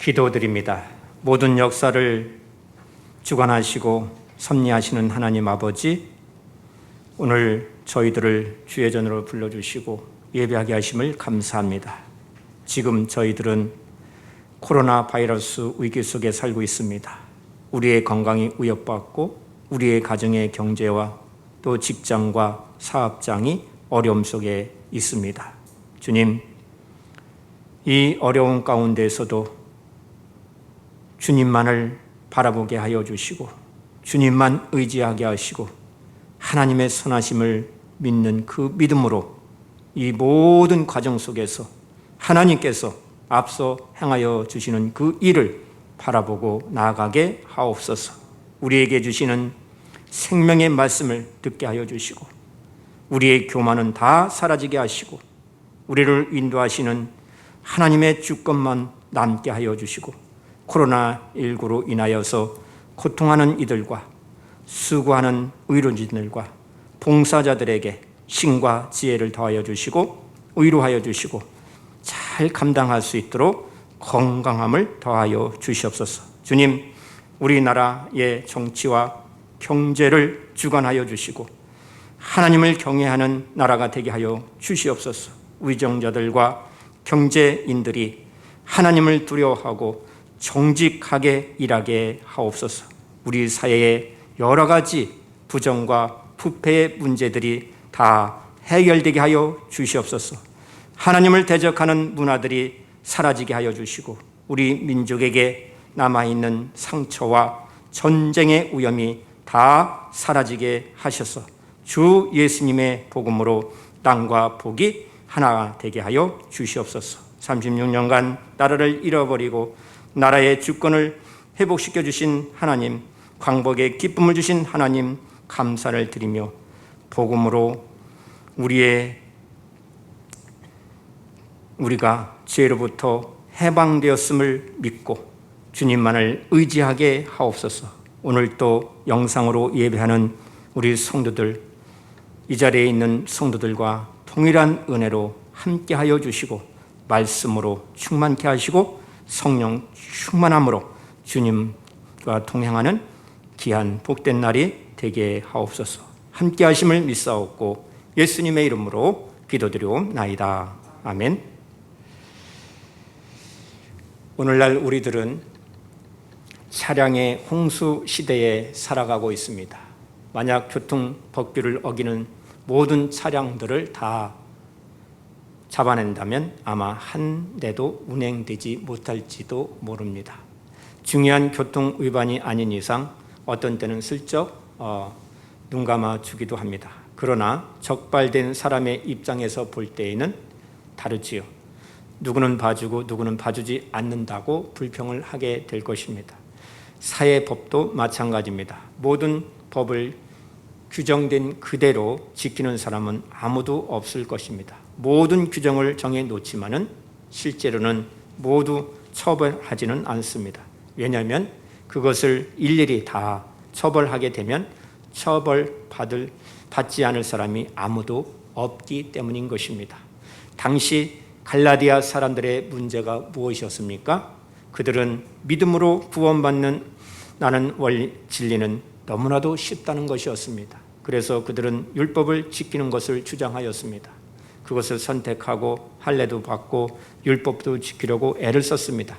기도드립니다. 모든 역사를 주관하시고 섭리하시는 하나님 아버지, 오늘 저희들을 주의 전으로 불러주시고 예배하게 하심을 감사합니다. 지금 저희들은 코로나 바이러스 위기 속에 살고 있습니다. 우리의 건강이 위협받고 우리의 가정의 경제와 또 직장과 사업장이 어려움 속에 있습니다. 주님, 이 어려운 가운데서도 주님만을 바라보게 하여 주시고 주님만 의지하게 하시고 하나님의 선하심을 믿는 그 믿음으로 이 모든 과정 속에서 하나님께서 앞서 행하여 주시는 그 일을 바라보고 나아가게 하옵소서. 우리에게 주시는 생명의 말씀을 듣게 하여 주시고 우리의 교만은 다 사라지게 하시고 우리를 인도하시는 하나님의 주권만 남게 하여 주시고 코로나19로 인하여서 고통하는 이들과 수고하는 의료진들과 봉사자들에게 신과 지혜를 더하여 주시고 위로하여 주시고 잘 감당할 수 있도록 건강함을 더하여 주시옵소서. 주님, 우리나라의 정치와 경제를 주관하여 주시고 하나님을 경외하는 나라가 되게 하여 주시옵소서. 위정자들과 경제인들이 하나님을 두려워하고 정직하게 일하게 하옵소서. 우리 사회의 여러 가지 부정과 부패의 문제들이 다 해결되게 하여 주시옵소서. 하나님을 대적하는 문화들이 사라지게 하여 주시고 우리 민족에게 남아있는 상처와 전쟁의 위험이 다 사라지게 하셔서 주 예수님의 복음으로 땅과 복이 하나 되게 하여 주시옵소서. 36년간 나라를 잃어버리고 나라의 주권을 회복시켜 주신 하나님, 광복의 기쁨을 주신 하나님 감사를 드리며 복음으로 우리가 죄로부터 해방되었음을 믿고 주님만을 의지하게 하옵소서. 오늘 또 영상으로 예배하는 우리 성도들, 이 자리에 있는 성도들과 동일한 은혜로 함께하여 주시고 말씀으로 충만케 하시고 성령 충만함으로 주님과 동행하는 귀한 복된 날이 되게 하옵소서. 함께 하심을 믿사옵고 예수님의 이름으로 기도드리옵나이다. 아멘. 오늘날 우리들은 차량의 홍수 시대에 살아가고 있습니다. 만약 교통 법규를 어기는 모든 차량들을 다 잡아낸다면 아마 한 대도 운행되지 못할지도 모릅니다. 중요한 교통 위반이 아닌 이상 어떤 때는 슬쩍 눈 감아주기도 합니다. 그러나 적발된 사람의 입장에서 볼 때에는 다르지요. 누구는 봐주고 누구는 봐주지 않는다고 불평을 하게 될 것입니다. 사회법도 마찬가지입니다. 모든 법을 규정된 그대로 지키는 사람은 아무도 없을 것입니다. 모든 규정을 정해놓지만은 실제로는 모두 처벌하지는 않습니다. 왜냐하면 그것을 일일이 다 처벌하게 되면 받지 않을 사람이 아무도 없기 때문인 것입니다. 당시 갈라디아 사람들의 문제가 무엇이었습니까? 그들은 믿음으로 구원받는 나는 진리는 너무나도 쉽다는 것이었습니다. 그래서 그들은 율법을 지키는 것을 주장하였습니다. 그것을 선택하고 할례도 받고 율법도 지키려고 애를 썼습니다.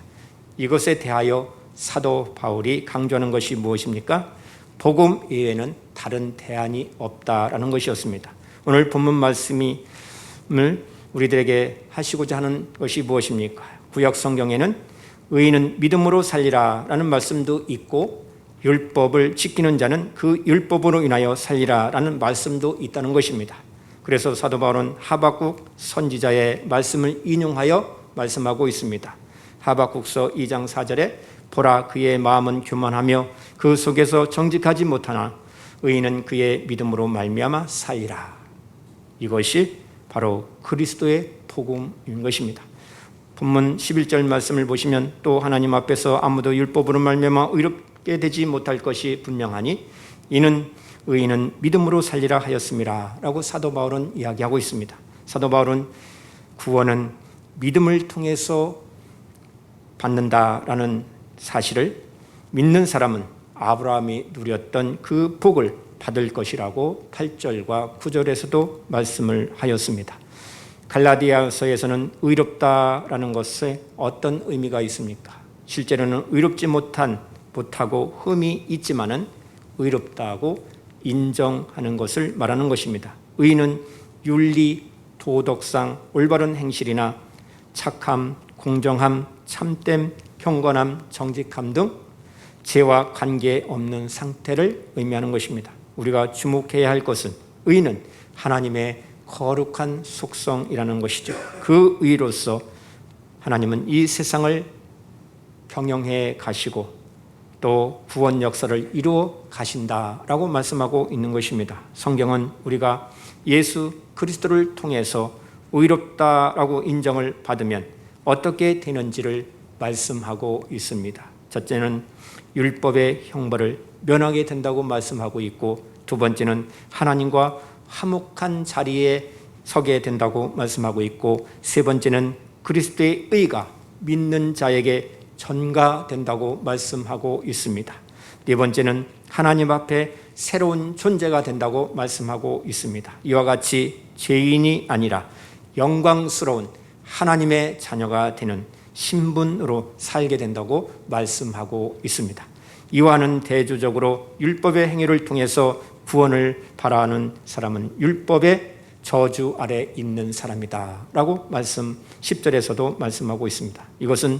이것에 대하여 사도 바울이 강조하는 것이 무엇입니까? 복음 이외에는 다른 대안이 없다라는 것이었습니다. 오늘 본문 말씀을 우리들에게 하시고자 하는 것이 무엇입니까? 구약 성경에는 의인은 믿음으로 살리라라는 말씀도 있고 율법을 지키는 자는 그 율법으로 인하여 살리라라는 말씀도 있다는 것입니다. 그래서 사도 바울은 하박국 선지자의 말씀을 인용하여 말씀하고 있습니다. 하박국서 2장 4절에 보라 그의 마음은 교만하며 그 속에서 정직하지 못하나 의인은 그의 믿음으로 말미암아 살리라. 이것이 바로 그리스도의 복음인 것입니다. 본문 11절 말씀을 보시면 또 하나님 앞에서 아무도 율법으로 말미암아 의롭게 되지 못할 것이 분명하니 이는 의인은 믿음으로 살리라 하였음이라 라고 사도 바울은 이야기하고 있습니다. 사도 바울은 구원은 믿음을 통해서 받는다라는 사실을 믿는 사람은 아브라함이 누렸던 그 복을 받을 것이라고 8절과 9절에서도 말씀을 하였습니다. 갈라디아서에서는 의롭다라는 것에 어떤 의미가 있습니까? 실제로는 의롭지 못하고 흠이 있지만은 의롭다고 인정하는 것을 말하는 것입니다. 의는 윤리, 도덕상 올바른 행실이나 착함, 공정함, 참됨, 경건함, 정직함 등 죄와 관계없는 상태를 의미하는 것입니다. 우리가 주목해야 할 것은 의는 하나님의 거룩한 속성이라는 것이죠. 그 의로서 하나님은 이 세상을 경영해 가시고 또 구원 역사를 이루어 가신다라고 말씀하고 있는 것입니다. 성경은 우리가 예수 그리스도를 통해서 의롭다라고 인정을 받으면 어떻게 되는지를 말씀하고 있습니다. 첫째는 율법의 형벌을 면하게 된다고 말씀하고 있고, 두 번째는 하나님과 화목한 자리에 서게 된다고 말씀하고 있고, 세 번째는 그리스도의 의가 믿는 자에게 전가된다고 말씀하고 있습니다. 네 번째는 하나님 앞에 새로운 존재가 된다고 말씀하고 있습니다. 이와 같이 죄인이 아니라 영광스러운 하나님의 자녀가 되는 신분으로 살게 된다고 말씀하고 있습니다. 이와는 대조적으로 율법의 행위를 통해서 구원을 바라는 사람은 율법의 저주 아래 있는 사람이다 라고 10절에서도 말씀하고 있습니다. 이것은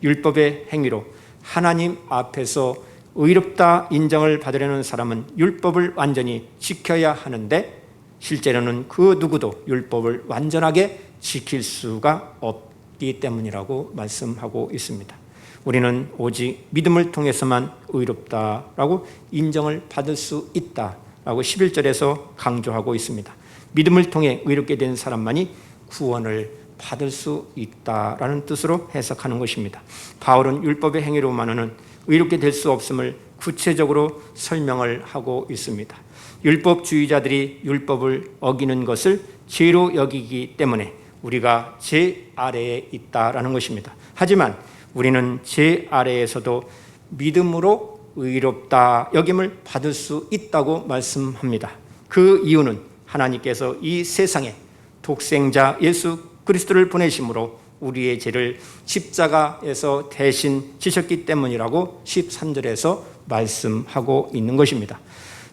율법의 행위로 하나님 앞에서 의롭다 인정을 받으려는 사람은 율법을 완전히 지켜야 하는데, 실제로는 그 누구도 율법을 완전하게 지킬 수가 없기 때문이라고 말씀하고 있습니다. 우리는 오직 믿음을 통해서만 의롭다라고 인정을 받을 수 있다라고 11절에서 강조하고 있습니다. 믿음을 통해 의롭게 된 사람만이 구원을 받을 수 있다라는 뜻으로 해석하는 것입니다. 바울은 율법의 행위로만은 의롭게 될 수 없음을 구체적으로 설명을 하고 있습니다. 율법주의자들이 율법을 어기는 것을 죄로 여기기 때문에 우리가 죄 아래에 있다라는 것입니다. 하지만 우리는 죄 아래에서도 믿음으로 의롭다 여김을 받을 수 있다고 말씀합니다. 그 이유는 하나님께서 이 세상에 독생자 예수 그리스도를 보내심으로 우리의 죄를 십자가에서 대신 지셨기 때문이라고 13절에서 말씀하고 있는 것입니다.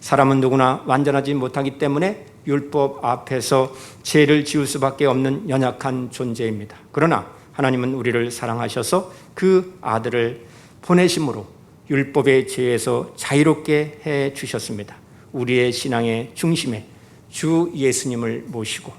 사람은 누구나 완전하지 못하기 때문에 율법 앞에서 죄를 지을 수밖에 없는 연약한 존재입니다. 그러나 하나님은 우리를 사랑하셔서 그 아들을 보내심으로 율법의 죄에서 자유롭게 해 주셨습니다. 우리의 신앙의 중심에 주 예수님을 모시고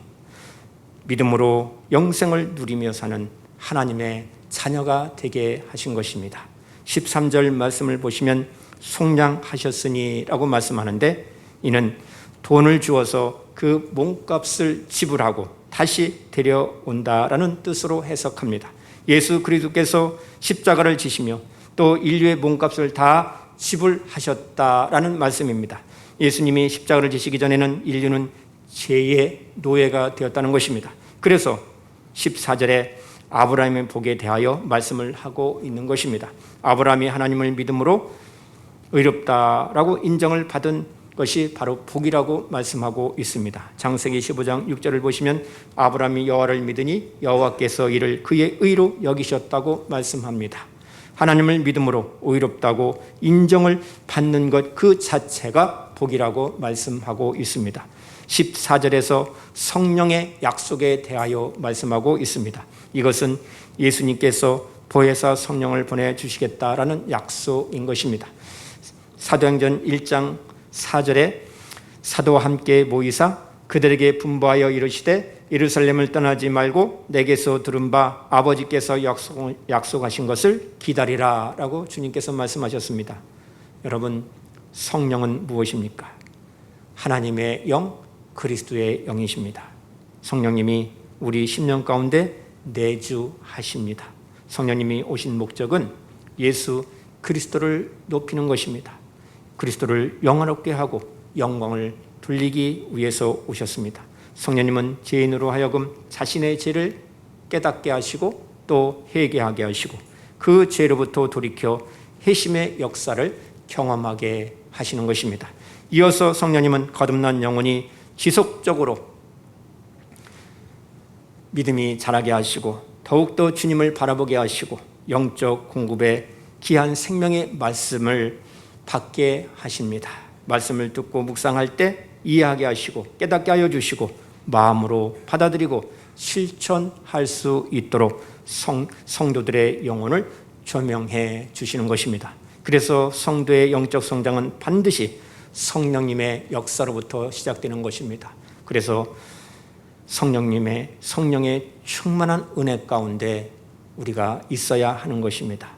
믿음으로 영생을 누리며 사는 하나님의 자녀가 되게 하신 것입니다. 13절 말씀을 보시면 속량하셨으니 라고 말씀하는데, 이는 돈을 주어서 그 몸값을 지불하고 다시 데려온다라는 뜻으로 해석합니다. 예수 그리스도께서 십자가를 지시며 또 인류의 몸값을 다 지불하셨다라는 말씀입니다. 예수님이 십자가를 지시기 전에는 인류는 죄의 노예가 되었다는 것입니다. 그래서 14절에 아브라함의 복에 대하여 말씀을 하고 있는 것입니다. 아브라함이 하나님을 믿음으로 의롭다라고 인정을 받은 것이 바로 복이라고 말씀하고 있습니다. 창세기 15장 6절을 보시면 아브라함이 여호와를 믿으니 여호와께서 이를 그의 의로 여기셨다고 말씀합니다. 하나님을 믿음으로 의롭다고 인정을 받는 것 그 자체가 복이라고 말씀하고 있습니다. 14절에서 성령의 약속에 대하여 말씀하고 있습니다. 이것은 예수님께서 보혜사 성령을 보내주시겠다라는 약속인 것입니다. 사도행전 1장 4절에 사도와 함께 모이사 그들에게 분부하여 이르시되 예루살렘을 떠나지 말고 내게서 들은 바 아버지께서 약속하신 것을 기다리라 라고 주님께서 말씀하셨습니다. 여러분, 성령은 무엇입니까? 하나님의 영, 그리스도의 영이십니다. 성령님이 우리 심령 가운데 내주하십니다. 성령님이 오신 목적은 예수 그리스도를 높이는 것입니다. 그리스도를 영화롭게 하고 영광을 돌리기 위해서 오셨습니다. 성령님은 죄인으로 하여금 자신의 죄를 깨닫게 하시고 또 회개하게 하시고 그 죄로부터 돌이켜 회심의 역사를 경험하게 하시는 것입니다. 이어서 성령님은 거듭난 영혼이 지속적으로 믿음이 자라게 하시고 더욱더 주님을 바라보게 하시고 영적 공급에 귀한 생명의 말씀을 받게 하십니다. 말씀을 듣고 묵상할 때 이해하게 하시고 깨닫게 하여 주시고 마음으로 받아들이고 실천할 수 있도록 성도들의 영혼을 조명해 주시는 것입니다. 그래서 성도의 영적 성장은 반드시 성령님의 역사로부터 시작되는 것입니다. 그래서 성령의 충만한 은혜 가운데 우리가 있어야 하는 것입니다.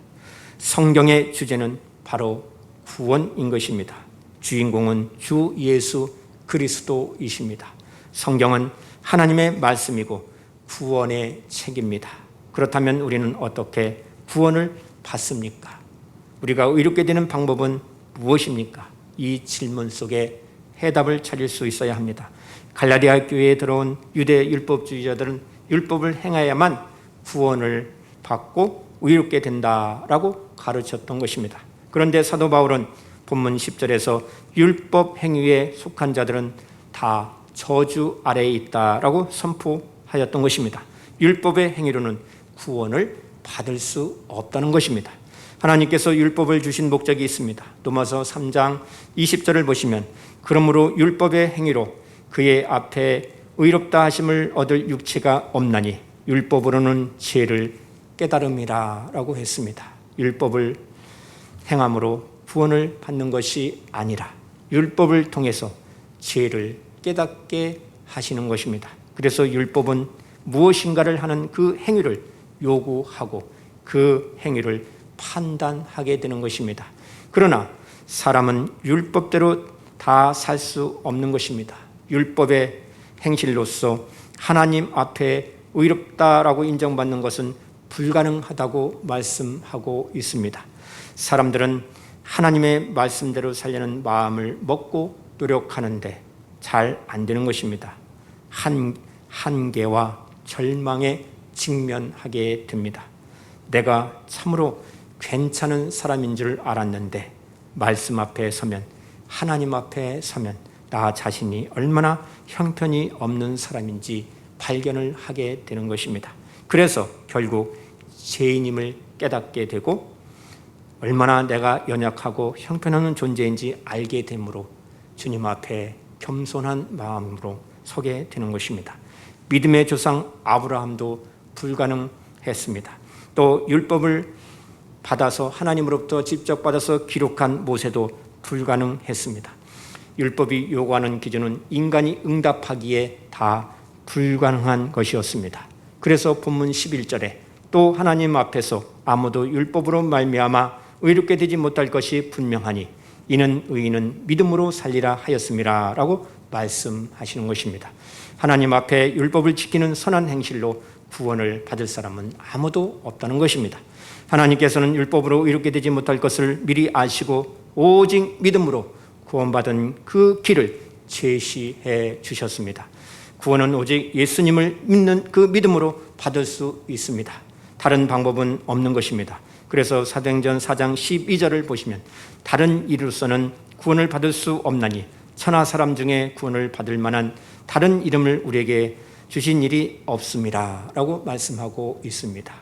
성경의 주제는 바로 구원인 것입니다. 주인공은 주 예수 그리스도이십니다. 성경은 하나님의 말씀이고 구원의 책입니다. 그렇다면 우리는 어떻게 구원을 받습니까? 우리가 의롭게 되는 방법은 무엇입니까? 이 질문 속에 해답을 찾을 수 있어야 합니다. 갈라디아 교회에 들어온 유대 율법주의자들은 율법을 행해야만 구원을 받고 의롭게 된다라고 가르쳤던 것입니다. 그런데 사도 바울은 본문 10절에서 율법 행위에 속한 자들은 다 저주 아래에 있다라고 선포하였던 것입니다. 율법의 행위로는 구원을 받을 수 없다는 것입니다. 하나님께서 율법을 주신 목적이 있습니다. 로마서 3장 20절을 보시면 그러므로 율법의 행위로 그의 앞에 의롭다 하심을 얻을 육체가 없나니 율법으로는 죄를 깨달음이라 라고 했습니다. 율법을 행함으로 구원을 받는 것이 아니라 율법을 통해서 죄를 깨닫게 하시는 것입니다. 그래서 율법은 무엇인가를 하는 그 행위를 요구하고 그 행위를 판단하게 되는 것입니다. 그러나 사람은 율법대로 다 살 수 없는 것입니다. 율법의 행실로서 하나님 앞에 의롭다라고 인정받는 것은 불가능하다고 말씀하고 있습니다. 사람들은 하나님의 말씀대로 살려는 마음을 먹고 노력하는데 잘 안 되는 것입니다. 한계와 절망에 직면하게 됩니다. 내가 참으로 괜찮은 사람인 줄 알았는데 말씀 앞에 서면, 하나님 앞에 서면 나 자신이 얼마나 형편이 없는 사람인지 발견을 하게 되는 것입니다. 그래서 결국 죄인임을 깨닫게 되고 얼마나 내가 연약하고 형편없는 존재인지 알게 되므로 주님 앞에 겸손한 마음으로 서게 되는 것입니다. 믿음의 조상 아브라함도 불가능했습니다. 또 율법을 받아서 하나님으로부터 직접 받아서 기록한 모세도 불가능했습니다. 율법이 요구하는 기준은 인간이 응답하기에 다 불가능한 것이었습니다. 그래서 본문 11절에 또 하나님 앞에서 아무도 율법으로 말미암아 의롭게 되지 못할 것이 분명하니 이는 의인은 믿음으로 살리라 하였음이라 라고 말씀하시는 것입니다. 하나님 앞에 율법을 지키는 선한 행실로 구원을 받을 사람은 아무도 없다는 것입니다. 하나님께서는 율법으로 의롭게 되지 못할 것을 미리 아시고 오직 믿음으로 구원받은 그 길을 제시해 주셨습니다. 구원은 오직 예수님을 믿는 그 믿음으로 받을 수 있습니다. 다른 방법은 없는 것입니다. 그래서 사도행전 4장 12절을 보시면 다른 이로서는 구원을 받을 수 없나니 천하 사람 중에 구원을 받을 만한 다른 이름을 우리에게 주신 일이 없습니다 라고 말씀하고 있습니다.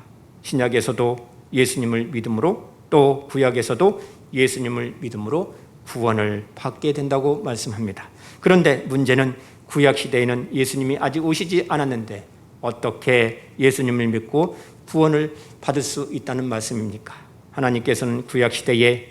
신약에서도 예수님을 믿음으로 또 구약에서도 예수님을 믿음으로 구원을 받게 된다고 말씀합니다. 그런데 문제는 구약 시대에는 예수님이 아직 오시지 않았는데 어떻게 예수님을 믿고 구원을 받을 수 있다는 말씀입니까? 하나님께서는 구약 시대에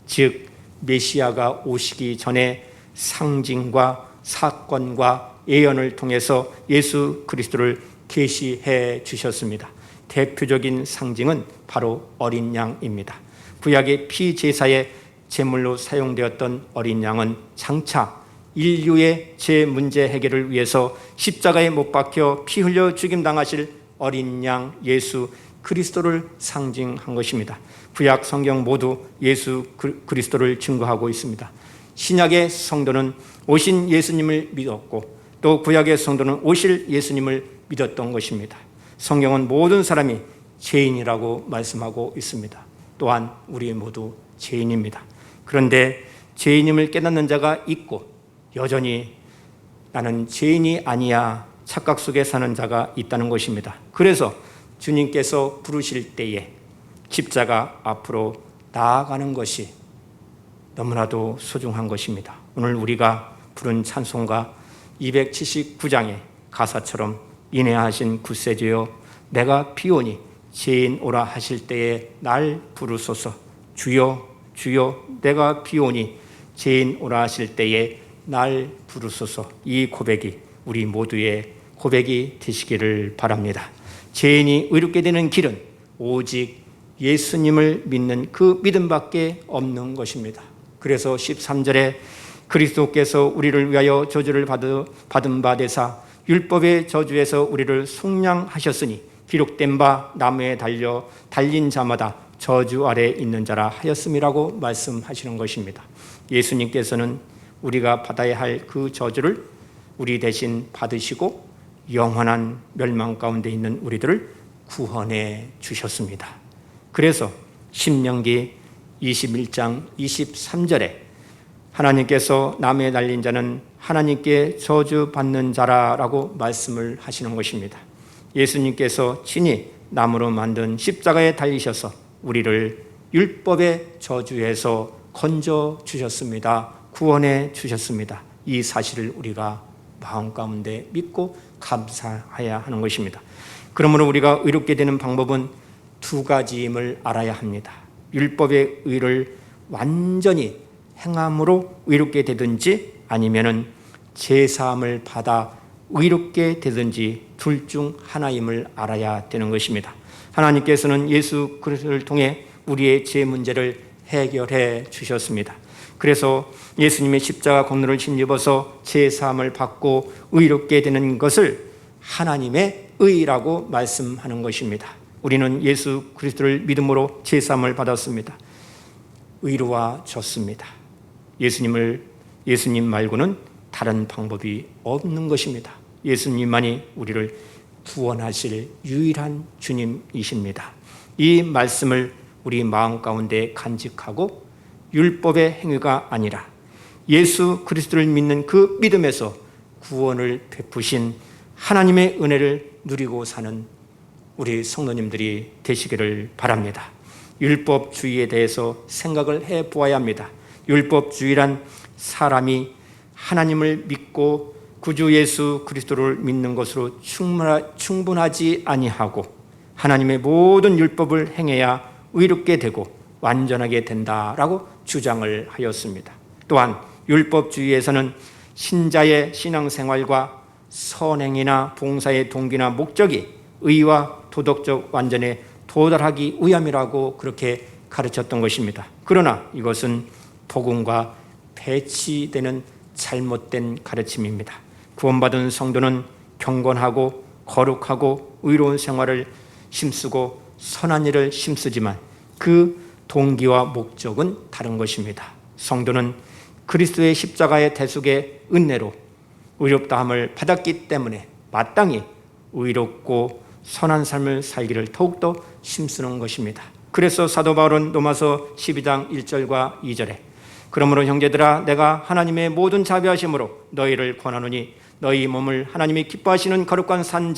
즉 메시아가 오시기 전에 상징과 사건과 예언을 통해서 예수 그리스도를 계시해 주셨습니다. 대표적인 상징은 바로 어린 양입니다. 구약의 피제사의 제물로 사용되었던 어린 양은 장차 인류의 제 문제 해결을 위해서 십자가에 못 박혀 피 흘려 죽임당하실 어린 양 예수 그리스도를 상징한 것입니다. 구약 성경 모두 예수 그리스도를 증거하고 있습니다. 신약의 성도는 오신 예수님을 믿었고 또 구약의 성도는 오실 예수님을 믿었던 것입니다. 성경은 모든 사람이 죄인이라고 말씀하고 있습니다. 또한 우리 모두 죄인입니다. 그런데 죄인임을 깨닫는 자가 있고 여전히 나는 죄인이 아니야 착각 속에 사는 자가 있다는 것입니다. 그래서 주님께서 부르실 때에 십자가 앞으로 나아가는 것이 너무나도 소중한 것입니다. 오늘 우리가 부른 찬송가 279장의 가사처럼 인애하신 굳세주여 내가 피오니 죄인 오라 하실 때에 날 부르소서. 주여 주여 내가 피오니 죄인 오라 하실 때에 날 부르소서. 이 고백이 우리 모두의 고백이 되시기를 바랍니다. 죄인이 의롭게 되는 길은 오직 예수님을 믿는 그 믿음밖에 없는 것입니다. 그래서 13절에 그리스도께서 우리를 위하여 저주를 받은 바 되사 율법의 저주에서 우리를 속량하셨으니 기록된 바 나무에 달려 달린 자마다 저주 아래 있는 자라 하였음이라고 말씀하시는 것입니다. 예수님께서는 우리가 받아야 할 그 저주를 우리 대신 받으시고 영원한 멸망 가운데 있는 우리들을 구원해 주셨습니다. 그래서 신명기 21장 23절에 하나님께서 나무에 달린 자는 하나님께 저주받는 자라라고 말씀을 하시는 것입니다. 예수님께서 친히 나무로 만든 십자가에 달리셔서 우리를 율법의 저주에서 건져 주셨습니다. 구원해 주셨습니다. 이 사실을 우리가 마음 가운데 믿고 감사해야 하는 것입니다. 그러므로 우리가 의롭게 되는 방법은 두 가지임을 알아야 합니다. 율법의 의를 완전히 행함으로 의롭게 되든지 아니면은 제사함을 받아 의롭게 되든지 둘 중 하나임을 알아야 되는 것입니다. 하나님께서는 예수 그리스도를 통해 우리의 죄 문제를 해결해 주셨습니다. 그래서 예수님의 십자가 공로를 힘입어서 제사함을 받고 의롭게 되는 것을 하나님의 의라고 말씀하는 것입니다. 우리는 예수 그리스도를 믿음으로 제사함을 받았습니다. 의로워졌습니다. 예수님 말고는 다른 방법이 없는 것입니다. 예수님만이 우리를 구원하실 유일한 주님이십니다. 이 말씀을 우리 마음 가운데 간직하고 율법의 행위가 아니라 예수 그리스도를 믿는 그 믿음에서 구원을 베푸신 하나님의 은혜를 누리고 사는 우리 성도님들이 되시기를 바랍니다. 율법주의에 대해서 생각을 해보아야 합니다. 율법주의란 사람이 하나님을 믿고 구주 예수 그리스도를 믿는 것으로 충분하지 아니하고 하나님의 모든 율법을 행해야 의롭게 되고 완전하게 된다라고 주장을 하였습니다. 또한 율법주의에서는 신자의 신앙생활과 선행이나 봉사의 동기나 목적이 의와 도덕적 완전에 도달하기 위함이라고 그렇게 가르쳤던 것입니다. 그러나 이것은 복음과 배치되는 잘못된 가르침입니다. 구원받은 성도는 경건하고 거룩하고 의로운 생활을 힘쓰고 선한 일을 힘쓰지만 그 동기와 목적은 다른 것입니다. 성도는 그리스도의 십자가의 대속의 은혜로 의롭다함을 받았기 때문에 마땅히 의롭고 선한 삶을 살기를 더욱더 힘쓰는 것입니다. 그래서 사도 바울은 로마서 12장 1절과 2절에 그러므로 형제들아 내가 하나님의 모든 자비하심으로 너희를 권하노니 너희 몸을 하나님이 기뻐하시는 거룩한 산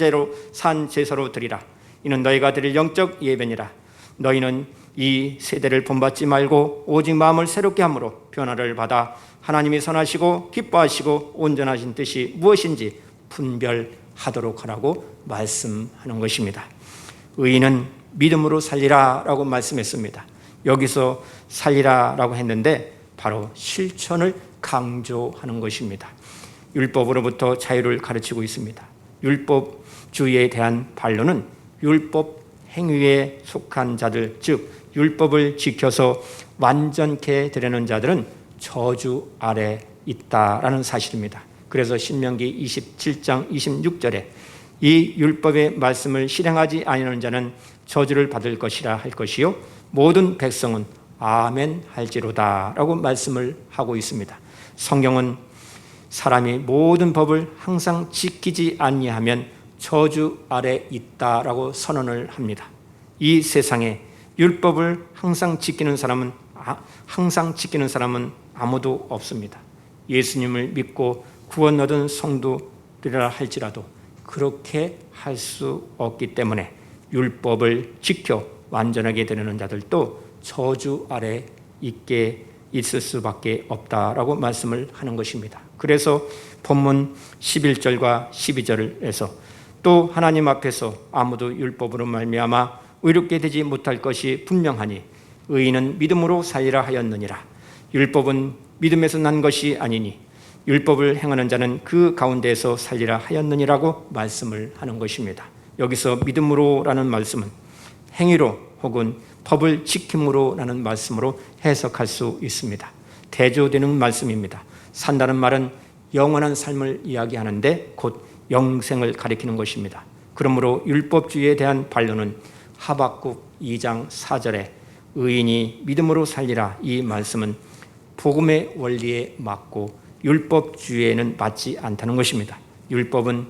제사로 드리라. 이는 너희가 드릴 영적 예배니라. 너희는 이 세대를 본받지 말고 오직 마음을 새롭게 함으로 변화를 받아 하나님이 선하시고 기뻐하시고 온전하신 뜻이 무엇인지 분별하도록 하라고 말씀하는 것입니다. 의인은 믿음으로 살리라 라고 말씀했습니다. 여기서 살리라 라고 했는데 바로 실천을 강조하는 것입니다. 율법으로부터 자유를 가르치고 있습니다. 율법주의에 대한 반론은 율법 행위에 속한 자들, 즉 율법을 지켜서 완전케 되려는 자들은 저주 아래 있다라는 사실입니다. 그래서 신명기 27장 26절에 이 율법의 말씀을 실행하지 아니하는 자는 저주를 받을 것이라 할 것이요 모든 백성은 아멘 할지로다 라고 말씀을 하고 있습니다. 성경은 사람이 모든 법을 항상 지키지 아니하면 저주 아래 있다라고 선언을 합니다. 이 세상에 율법을 항상 지키는 사람은 아무도 없습니다. 예수님을 믿고 구원 얻은 성도들이라 할지라도 그렇게 할 수 없기 때문에 율법을 지켜 완전하게 되는 자들도 저주 아래 있을 수밖에 없다라고 말씀을 하는 것입니다. 그래서 본문 11절과 12절에서 또 하나님 앞에서 아무도 율법으로 말미암아 의롭게 되지 못할 것이 분명하니 의인은 믿음으로 살리라 하였느니라. 율법은 믿음에서 난 것이 아니니 율법을 행하는 자는 그 가운데에서 살리라 하였느니라고 말씀을 하는 것입니다. 여기서 믿음으로라는 말씀은 행위로 혹은 법을 지킴으로라는 말씀으로 해석할 수 있습니다. 대조되는 말씀입니다. 산다는 말은 영원한 삶을 이야기하는데 곧 영생을 가리키는 것입니다. 그러므로 율법주의에 대한 반론은 하박국 2장 4절에 의인이 믿음으로 살리라 이 말씀은 복음의 원리에 맞고 율법주의에는 맞지 않다는 것입니다. 율법은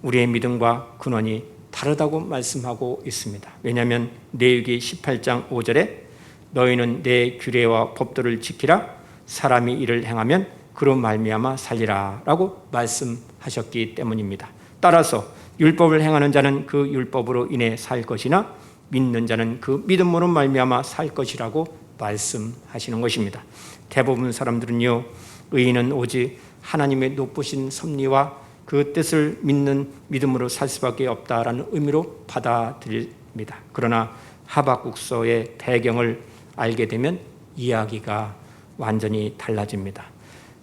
우리의 믿음과 근원이 다르다고 말씀하고 있습니다. 왜냐하면 레위기 18장 5절에 너희는 내 규례와 법도를 지키라 사람이 이를 행하면 그로 말미암아 살리라 라고 말씀하셨기 때문입니다. 따라서 율법을 행하는 자는 그 율법으로 인해 살 것이나 믿는 자는 그 믿음으로 말미암아 살 것이라고 말씀하시는 것입니다. 대부분 사람들은요, 의인은 오직 하나님의 높으신 섭리와 그 뜻을 믿는 믿음으로 살 수밖에 없다라는 의미로 받아들입니다. 그러나 하박국서의 배경을 알게 되면 이야기가 완전히 달라집니다.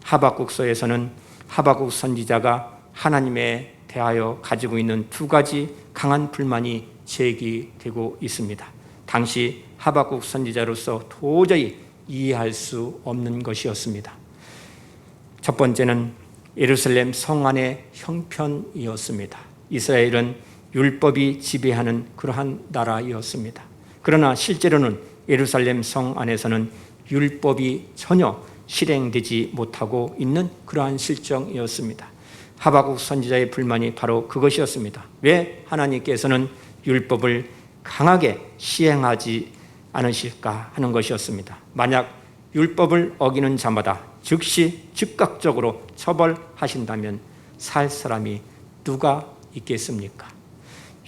하박국서에서는 하박국 선지자가 하나님에 대하여 가지고 있는 두 가지 강한 불만이 제기되고 있습니다. 당시 하박국 선지자로서 도저히 이해할 수 없는 것이었습니다. 첫 번째는 예루살렘 성 안의 형편이었습니다. 이스라엘은 율법이 지배하는 그러한 나라였습니다. 그러나 실제로는 예루살렘 성 안에서는 율법이 전혀 실행되지 못하고 있는 그러한 실정이었습니다. 하박국 선지자의 불만이 바로 그것이었습니다. 왜 하나님께서는 율법을 강하게 시행하지 않으실까 하는 것이었습니다. 만약 율법을 어기는 자마다 즉시 즉각적으로 처벌하신다면 살 사람이 누가 있겠습니까?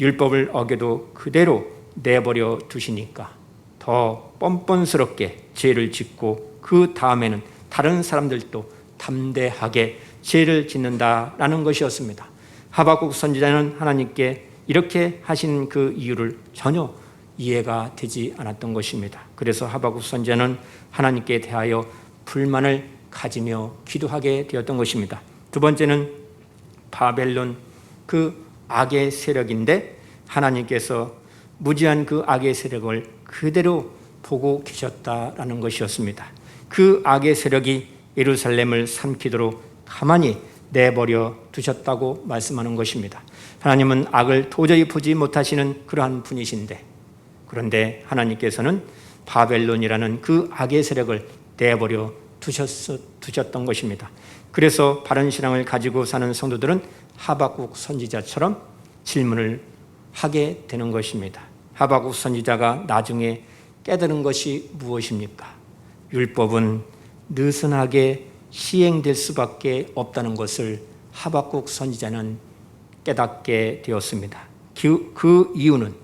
율법을 어겨도 그대로 내버려 두시니까 더 뻔뻔스럽게 죄를 짓고 그 다음에는 다른 사람들도 담대하게 죄를 짓는다라는 것이었습니다. 하박국 선지자는 하나님께 이렇게 하신 그 이유를 전혀 이해가 되지 않았던 것입니다. 그래서 하박국 선지자는 하나님께 대하여 불만을 가지며 기도하게 되었던 것입니다. 두 번째는 바벨론 그 악의 세력인데 하나님께서 무지한 그 악의 세력을 그대로 보고 계셨다라는 것이었습니다. 그 악의 세력이 예루살렘을 삼키도록 가만히 내버려 두셨다고 말씀하는 것입니다. 하나님은 악을 도저히 보지 못하시는 그러한 분이신데, 그런데 하나님께서는 바벨론이라는 그 악의 세력을 내버려 두셨던 것입니다. 그래서 바른 신앙을 가지고 사는 성도들은 하박국 선지자처럼 질문을 하게 되는 것입니다. 하박국 선지자가 나중에 깨달은 것이 무엇입니까? 율법은 느슨하게 시행될 수밖에 없다는 것을 하박국 선지자는 깨닫게 되었습니다. 그 이유는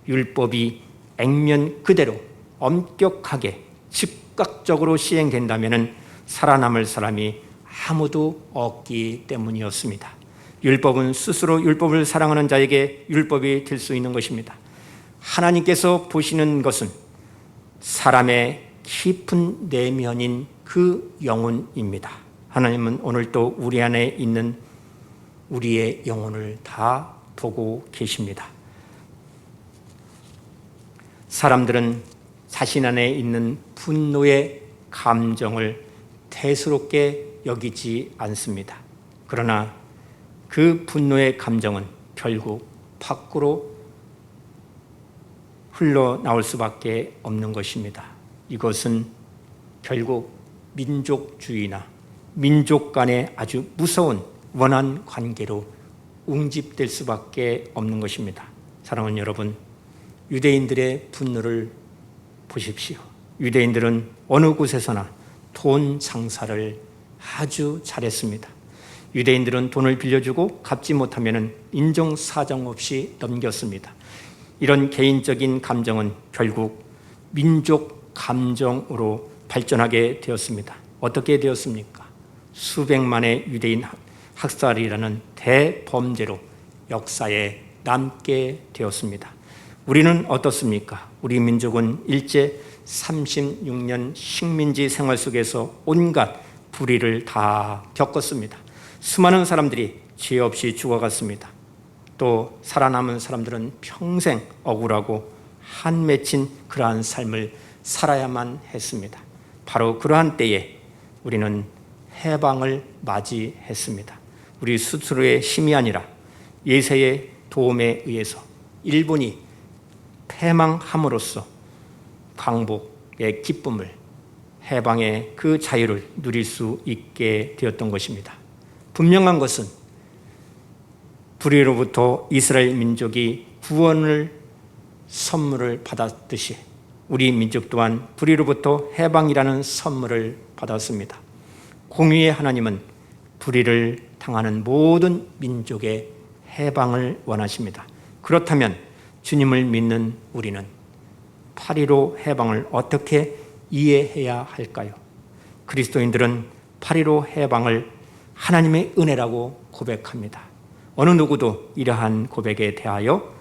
율법이 액면 그대로 엄격하게 즉각적으로 시행된다면 살아남을 사람이 아무도 없기 때문이었습니다. 율법은 스스로 율법을 사랑하는 자에게 율법이 될 수 있는 것입니다. 하나님께서 보시는 것은 사람의 깊은 내면인 그 영혼입니다. 하나님은 오늘도 우리 안에 있는 우리의 영혼을 다 보고 계십니다. 사람들은 자신 안에 있는 분노의 감정을 대수롭게 여기지 않습니다. 그러나 그 분노의 감정은 결국 밖으로 흘러나올 수밖에 없는 것입니다. 이것은 결국 민족주의나 민족 간의 아주 무서운 원한 관계로 웅집될 수밖에 없는 것입니다. 사랑하는 여러분, 유대인들의 분노를 보십시오. 유대인들은 어느 곳에서나 돈 장사를 아주 잘했습니다. 유대인들은 돈을 빌려주고 갚지 못하면 인정사정 없이 넘겼습니다. 이런 개인적인 감정은 결국 민족 감정으로 발전하게 되었습니다. 어떻게 되었습니까? 수백만의 유대인 학살이라는 대범죄로 역사에 남게 되었습니다. 우리는 어떻습니까? 우리 민족은 일제 36년 식민지 생활 속에서 온갖 불의를 다 겪었습니다. 수많은 사람들이 죄 없이 죽어갔습니다. 또 살아남은 사람들은 평생 억울하고 한 맺힌 그러한 삶을 살아야만 했습니다. 바로 그러한 때에 우리는 해방을 맞이했습니다. 우리 스스로의 힘이 아니라 예수의 도움에 의해서 일본이 패망함으로써 광복의 기쁨을, 해방의 그 자유를 누릴 수 있게 되었던 것입니다. 분명한 것은 불의로부터 이스라엘 민족이 구원을 선물을 받았듯이 우리 민족 또한 불의로부터 해방이라는 선물을 받았습니다. 공의의 하나님은 불의를 당하는 모든 민족의 해방을 원하십니다. 그렇다면 주님을 믿는 우리는 8.15 해방을 어떻게 이해해야 할까요? 그리스도인들은 8.15 해방을 하나님의 은혜라고 고백합니다. 어느 누구도 이러한 고백에 대하여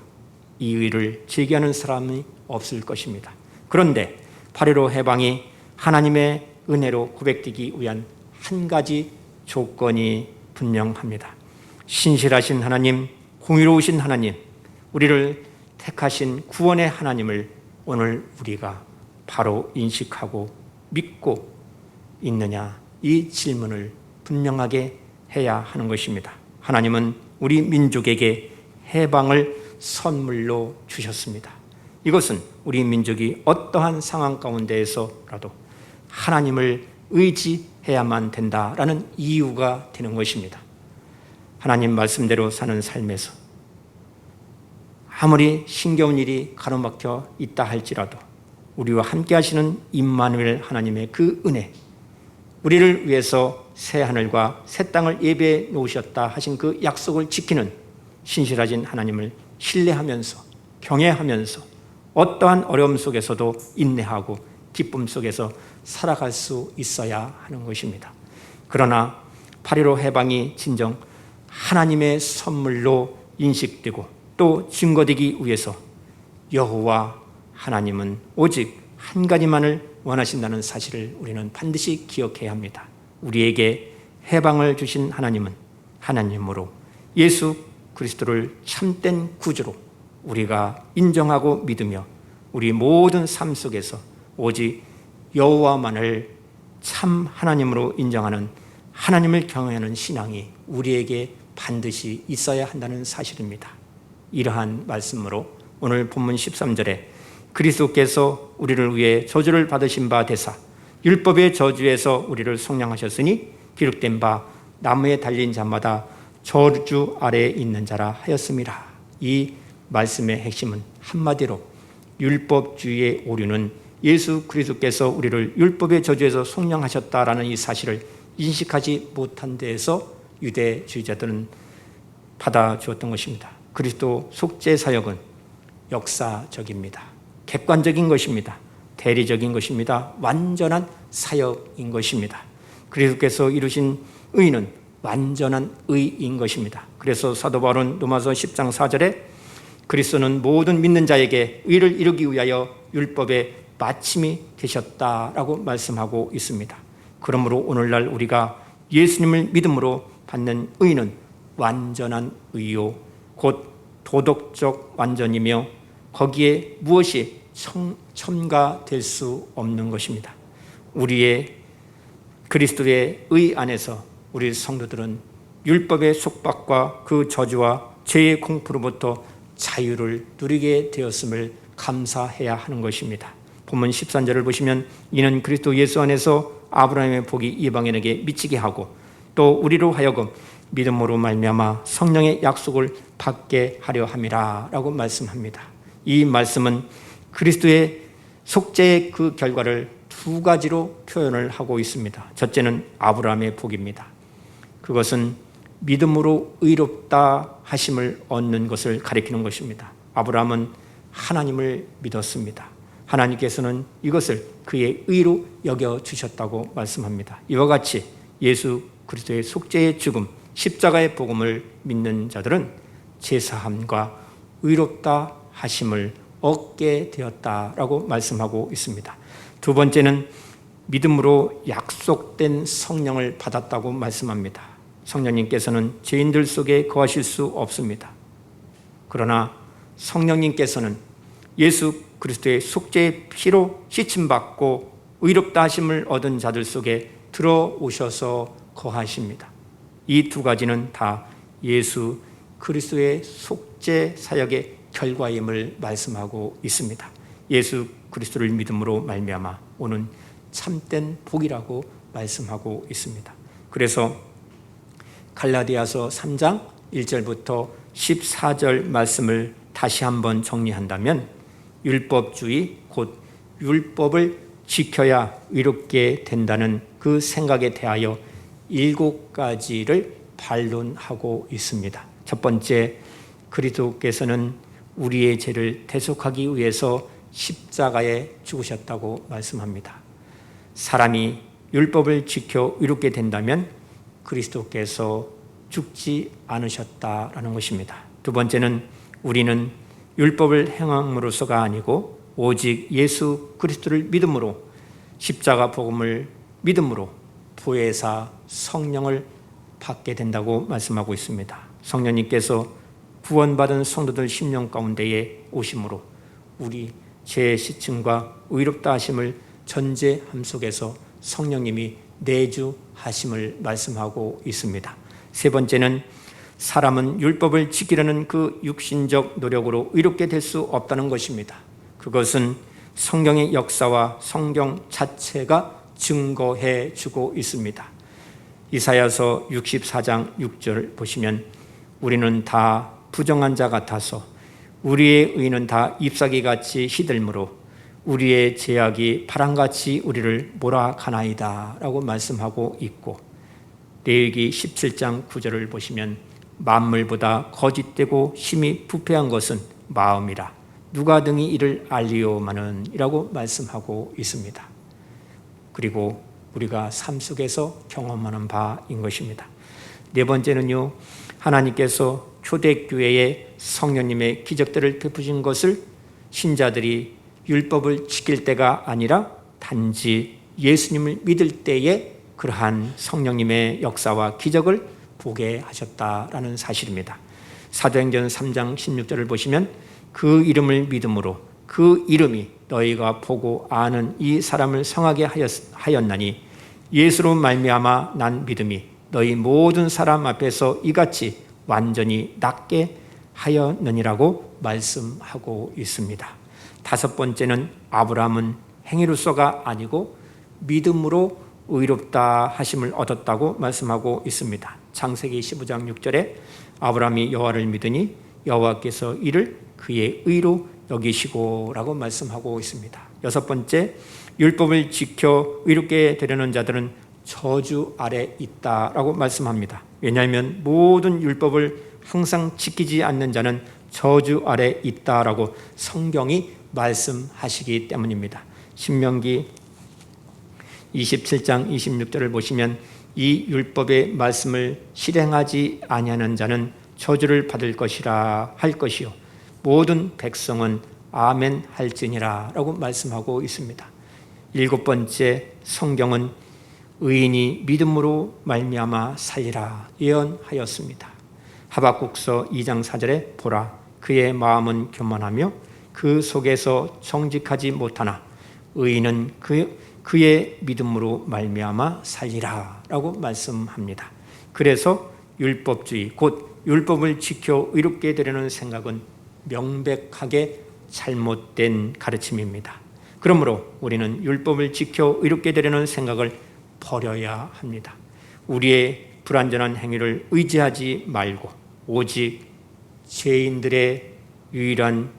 이의를 제기하는 사람이 없을 것입니다. 그런데 8.15 해방이 하나님의 은혜로 고백되기 위한 한 가지 조건이 분명합니다. 신실하신 하나님, 공의로우신 하나님, 우리를 택하신 구원의 하나님을 오늘 우리가 바로 인식하고 믿고 있느냐, 이 질문을 분명하게 해야 하는 것입니다. 하나님은 우리 민족에게 해방을 선물로 주셨습니다. 이것은 우리 민족이 어떠한 상황 가운데에서라도 하나님을 의지해야만 된다라는 이유가 되는 것입니다. 하나님 말씀대로 사는 삶에서 아무리 힘겨운 일이 가로막혀 있다 할지라도 우리와 함께 하시는 임마누엘 하나님의 그 은혜, 우리를 위해서 새 하늘과 새 땅을 예배해 놓으셨다 하신 그 약속을 지키는 신실하신 하나님을 신뢰하면서 경외하면서 어떠한 어려움 속에서도 인내하고 기쁨 속에서 살아갈 수 있어야 하는 것입니다. 그러나 8.15 해방이 진정 하나님의 선물로 인식되고 또 증거되기 위해서 여호와 하나님은 오직 한 가지만을 원하신다는 사실을 우리는 반드시 기억해야 합니다. 우리에게 해방을 주신 하나님은 하나님으로 예수 그리스도를 참된 구주로 우리가 인정하고 믿으며 우리 모든 삶 속에서 오직 여호와만을 참 하나님으로 인정하는 하나님을 경외하는 신앙이 우리에게 반드시 있어야 한다는 사실입니다. 이러한 말씀으로 오늘 본문 13절에 그리스도께서 우리를 위해 저주를 받으신 바 되사 율법의 저주에서 우리를 속량하셨으니 기록된 바 나무에 달린 자마다 저주 아래에 있는 자라 하였음이라. 이 말씀의 핵심은 한마디로 율법주의의 오류는 예수 그리스도께서 우리를 율법의 저주에서 속량하셨다라는 이 사실을 인식하지 못한 데에서 유대주의자들은 받아주었던 것입니다. 그리스도 속죄 사역은 역사적입니다. 객관적인 것입니다. 대리적인 것입니다. 완전한 사역인 것입니다. 그리스도께서 이루신 의는 완전한 의인 것입니다. 그래서 사도 바울은 로마서 10장 4절에 그리스도는 모든 믿는 자에게 의를 이루기 위하여 율법의 마침이 되셨다라고 말씀하고 있습니다. 그러므로 오늘날 우리가 예수님을 믿음으로 받는 의는 완전한 의요 곧 도덕적 완전이며 거기에 무엇이 첨가될 수 없는 것입니다. 우리의 그리스도의 의 안에서 우리 성도들은 율법의 속박과 그 저주와 죄의 공포로부터 자유를 누리게 되었음을 감사해야 하는 것입니다. 본문 13절을 보시면 이는 그리스도 예수 안에서 아브라함의 복이 이방인에게 미치게 하고 또 우리로 하여금 믿음으로 말미암아 성령의 약속을 받게 하려 함이라 라고 말씀합니다. 이 말씀은 그리스도의 속죄의 그 결과를 두 가지로 표현을 하고 있습니다. 첫째는 아브라함의 복입니다. 그것은 믿음으로 의롭다 하심을 얻는 것을 가리키는 것입니다. 아브라함은 하나님을 믿었습니다. 하나님께서는 이것을 그의 의로 여겨주셨다고 말씀합니다. 이와 같이 예수 그리스도의 속죄의 죽음, 십자가의 복음을 믿는 자들은 제사함과 의롭다 하심을 얻게 되었다라고 말씀하고 있습니다. 두 번째는 믿음으로 약속된 성령을 받았다고 말씀합니다. 성령님께서는 죄인들 속에 거하실 수 없습니다. 그러나 성령님께서는 예수 그리스도의 속죄의 피로 씻임받고 의롭다 하심을 얻은 자들 속에 들어오셔서 거하십니다. 이 두 가지는 다 예수 그리스도의 속죄 사역의 결과임을 말씀하고 있습니다. 예수 그리스도를 믿음으로 말미암아 오는 참된 복이라고 말씀하고 있습니다. 그래서 갈라디아서 3장 1절부터 14절 말씀을 다시 한번 정리한다면 율법주의 곧 율법을 지켜야 의롭게 된다는 그 생각에 대하여 7가지를 반론하고 있습니다. 첫 번째, 그리스도께서는 우리의 죄를 대속하기 위해서 십자가에 죽으셨다고 말씀합니다. 사람이 율법을 지켜 의롭게 된다면 그리스도께서 죽지 않으셨다라는 것입니다. 두 번째는 우리는 율법을 행함으로서가 아니고 오직 예수 그리스도를 믿음으로 십자가 복음을 믿음으로 보혜사 성령을 받게 된다고 말씀하고 있습니다. 성령님께서 구원받은 성도들 심령 가운데에 오심으로 우리 죄 씻음과 의롭다 하심을 전제함 속에서 성령님이 내주하심을 말씀하고 있습니다. 세 번째는 사람은 율법을 지키려는 그 육신적 노력으로 의롭게 될 수 없다는 것입니다. 그것은 성경의 역사와 성경 자체가 증거해 주고 있습니다. 이사야서 64장 6절 보시면 우리는 다 부정한 자 같아서 우리의 의는 다 잎사귀같이 시들므로 우리의 죄악이 바람같이 우리를 몰아가나이다 라고 말씀하고 있고, 레위기 17장 9절을 보시면 만물보다 거짓되고 심히 부패한 것은 마음이라 누가 등이 이를 알리오마는 이라고 말씀하고 있습니다. 그리고 우리가 삶 속에서 경험하는 바인 것입니다. 네 번째는요, 하나님께서 초대교회에 성령님의 기적들을 베푸신 것을 신자들이 율법을 지킬 때가 아니라 단지 예수님을 믿을 때에 그러한 성령님의 역사와 기적을 보게 하셨다라는 사실입니다. 사도행전 3장 16절을 보시면 그 이름을 믿음으로 그 이름이 너희가 보고 아는 이 사람을 성하게 하였나니 예수로 말미암아 난 믿음이 너희 모든 사람 앞에서 이같이 완전히 낫게 하였느니라고 말씀하고 있습니다. 다섯 번째는 아브라함은 행위로서가 아니고 믿음으로 의롭다 하심을 얻었다고 말씀하고 있습니다. 창세기 15장 6절에 아브라함이 여호와를 믿으니 여호와께서 이를 그의 의로 여기시고 라고 말씀하고 있습니다. 여섯 번째, 율법을 지켜 의롭게 되려는 자들은 저주 아래 있다라고 말씀합니다. 왜냐하면 모든 율법을 항상 지키지 않는 자는 저주 아래 있다라고 성경이 말씀하시기 때문입니다. 신명기 27장 26절을 보시면 이 율법의 말씀을 실행하지 아니하는 자는 저주를 받을 것이라 할 것이요 모든 백성은 아멘 할지니라 라고 말씀하고 있습니다. 일곱 번째, 성경은 의인이 믿음으로 말미암아 살리라 예언하였습니다. 하박국서 2장 4절에 보라 그의 마음은 교만하며 그 속에서 정직하지 못하나 의인은 그의 믿음으로 말미암아 살리라 라고 말씀합니다. 그래서 율법주의 곧 율법을 지켜 의롭게 되려는 생각은 명백하게 잘못된 가르침입니다. 그러므로 우리는 율법을 지켜 의롭게 되려는 생각을 버려야 합니다. 우리의 불완전한 행위를 의지하지 말고 오직 죄인들의 유일한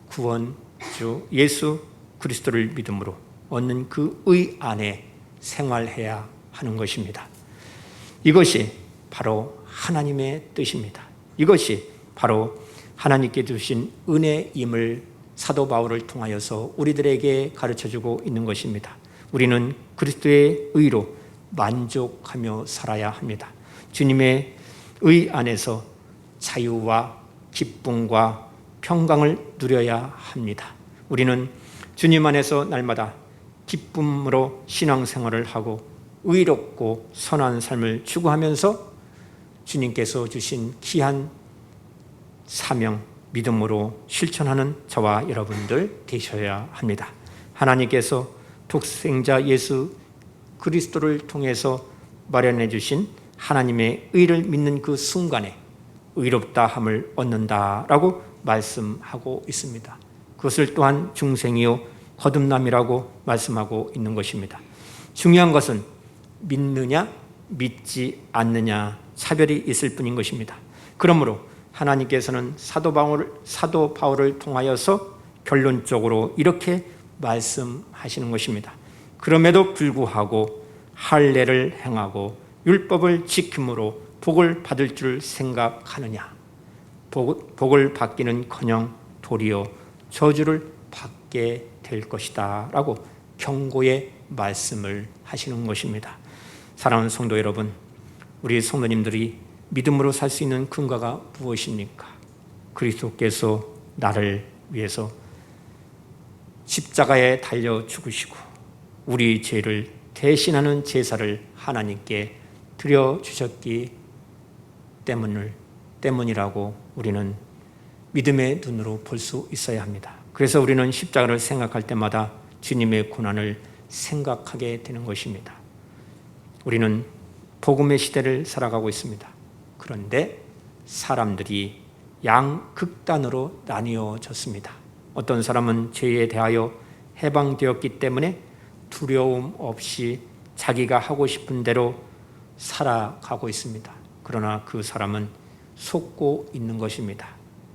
구원주 예수 그리스도를 믿음으로 얻는 그 의 안에 생활해야 하는 것입니다. 이것이 바로 하나님의 뜻입니다. 이것이 바로 하나님께 주신 은혜임을 사도 바울을 통하여서 우리들에게 가르쳐주고 있는 것입니다. 우리는 그리스도의 의로 만족하며 살아야 합니다. 주님의 의 안에서 자유와 기쁨과 평강을 누려야 합니다. 우리는 주님 안에서 날마다 기쁨으로 신앙생활을 하고 의롭고 선한 삶을 추구하면서 주님께서 주신 귀한 사명, 믿음으로 실천하는 저와 여러분들 되셔야 합니다. 하나님께서 독생자 예수 그리스도를 통해서 마련해 주신 하나님의 의를 믿는 그 순간에 의롭다함을 얻는다라고 말씀하고 있습니다. 그것을 또한 중생이요 거듭남이라고 말씀하고 있는 것입니다. 중요한 것은 믿느냐 믿지 않느냐 차별이 있을 뿐인 것입니다. 그러므로 하나님께서는 사도 바울을 통하여서 결론적으로 이렇게 말씀하시는 것입니다. 그럼에도 불구하고 할례를 행하고 율법을 지킴으로 복을 받을 줄 생각하느냐? 복을 받기는커녕 도리어 저주를 받게 될 것이다 라고 경고의 말씀을 하시는 것입니다. 사랑하는 성도 여러분, 우리 성도님들이 믿음으로 살 수 있는 근거가 무엇입니까? 그리스도께서 나를 위해서 십자가에 달려 죽으시고 우리 죄를 대신하는 제사를 하나님께 드려주셨기 때문이라고 우리는 믿음의 눈으로 볼 수 있어야 합니다. 그래서 우리는 십자가를 생각할 때마다 주님의 고난을 생각하게 되는 것입니다. 우리는 복음의 시대를 살아가고 있습니다. 그런데 사람들이 양극단으로 나뉘어졌습니다. 어떤 사람은 죄에 대하여 해방되었기 때문에 두려움 없이 자기가 하고 싶은 대로 살아가고 있습니다. 그러나 그 사람은 속고 있는 것입니다.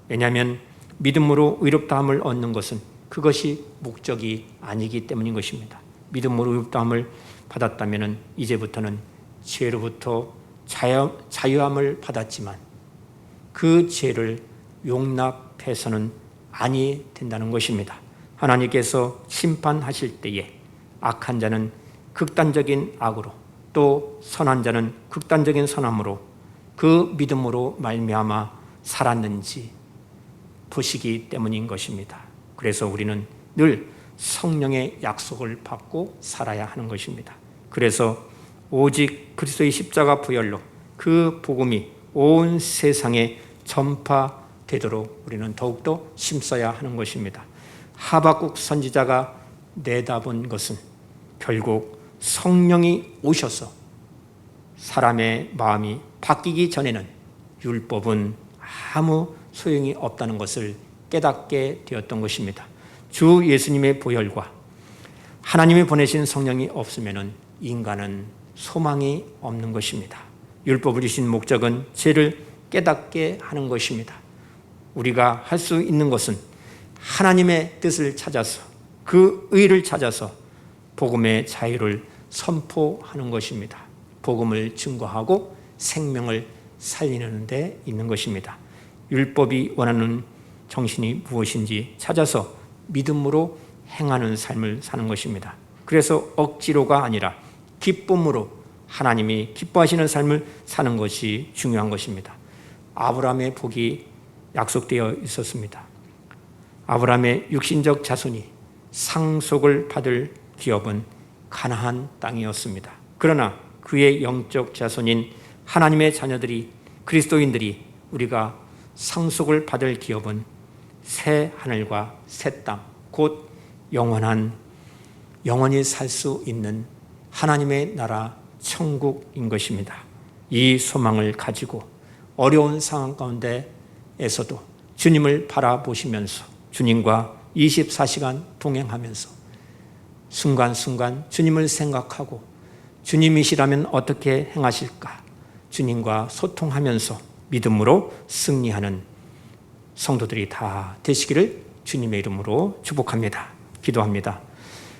왜냐하면 믿음으로 의롭다함을 얻는 것은 그것이 목적이 아니기 때문인 것입니다. 믿음으로 의롭다함을 받았다면 이제부터는 죄로부터 자유함을 받았지만 그 죄를 용납해서는 아니 된다는 것입니다. 하나님께서 심판하실 때에 악한 자는 극단적인 악으로 또 선한 자는 극단적인 선함으로 그 믿음으로 말미암아 살았는지 보시기 때문인 것입니다. 그래서 우리는 늘 성령의 약속을 받고 살아야 하는 것입니다. 그래서 오직 그리스도의 십자가 부혈로 그 복음이 온 세상에 전파되도록 우리는 더욱더 힘써야 하는 것입니다. 하박국 선지자가 내다본 것은 결국 성령이 오셔서 사람의 마음이 바뀌기 전에는 율법은 아무 소용이 없다는 것을 깨닫게 되었던 것입니다. 주 예수님의 보혈과 하나님이 보내신 성령이 없으면 인간은 소망이 없는 것입니다. 율법을 주신 목적은 죄를 깨닫게 하는 것입니다. 우리가 할 수 있는 것은 하나님의 뜻을 찾아서 그 의를 찾아서 복음의 자유를 선포하는 것입니다. 복음을 증거하고 생명을 살리는 데 있는 것입니다. 율법이 원하는 정신이 무엇인지 찾아서 믿음으로 행하는 삶을 사는 것입니다. 그래서 억지로가 아니라 기쁨으로 하나님이 기뻐하시는 삶을 사는 것이 중요한 것입니다. 아브라함의 복이 약속되어 있었습니다. 아브라함의 육신적 자손이 상속을 받을 기업은 가나안 땅이었습니다. 그러나 그의 영적 자손인 하나님의 자녀들이 그리스도인들이 우리가 상속을 받을 기업은 새 하늘과 새 땅, 곧 영원히 살 수 있는 하나님의 나라 천국인 것입니다. 이 소망을 가지고 어려운 상황 가운데에서도 주님을 바라보시면서 주님과 24시간 동행하면서 순간순간 주님을 생각하고 주님이시라면 어떻게 행하실까? 주님과 소통하면서 믿음으로 승리하는 성도들이 다 되시기를 주님의 이름으로 축복합니다. 기도합니다.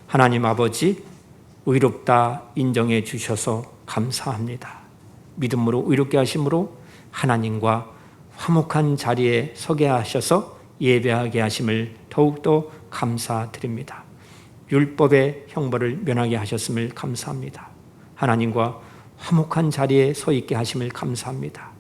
하나님 아버지, 의롭다 인정해 주셔서 감사합니다. 믿음으로 의롭게 하심으로 하나님과 화목한 자리에 서게 하셔서 예배하게 하심을 더욱더 감사드립니다. 율법의 형벌을 면하게 하셨음을 감사합니다. 하나님과 화목한 자리에 서 있게 하심을 감사합니다.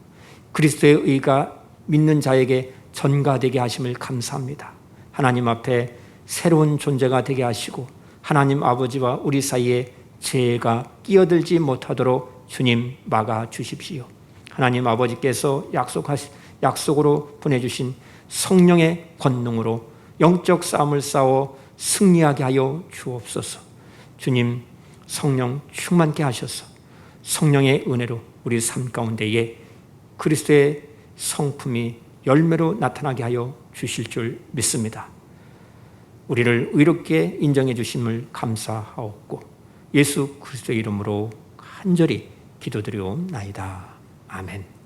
그리스도의 의가 믿는 자에게 전가되게 하심을 감사합니다. 하나님 앞에 새로운 존재가 되게 하시고 하나님 아버지와 우리 사이에 죄가 끼어들지 못하도록 주님 막아 주십시오. 하나님 아버지께서 약속으로 보내주신 성령의 권능으로 영적 싸움을 싸워 승리하게 하여 주옵소서. 주님, 성령 충만케 하셔서 성령의 은혜로 우리 삶 가운데에 그리스도의 성품이 열매로 나타나게 하여 주실 줄 믿습니다. 우리를 의롭게 인정해 주심을 감사하옵고 예수 그리스도의 이름으로 간절히 기도드리옵나이다. 아멘.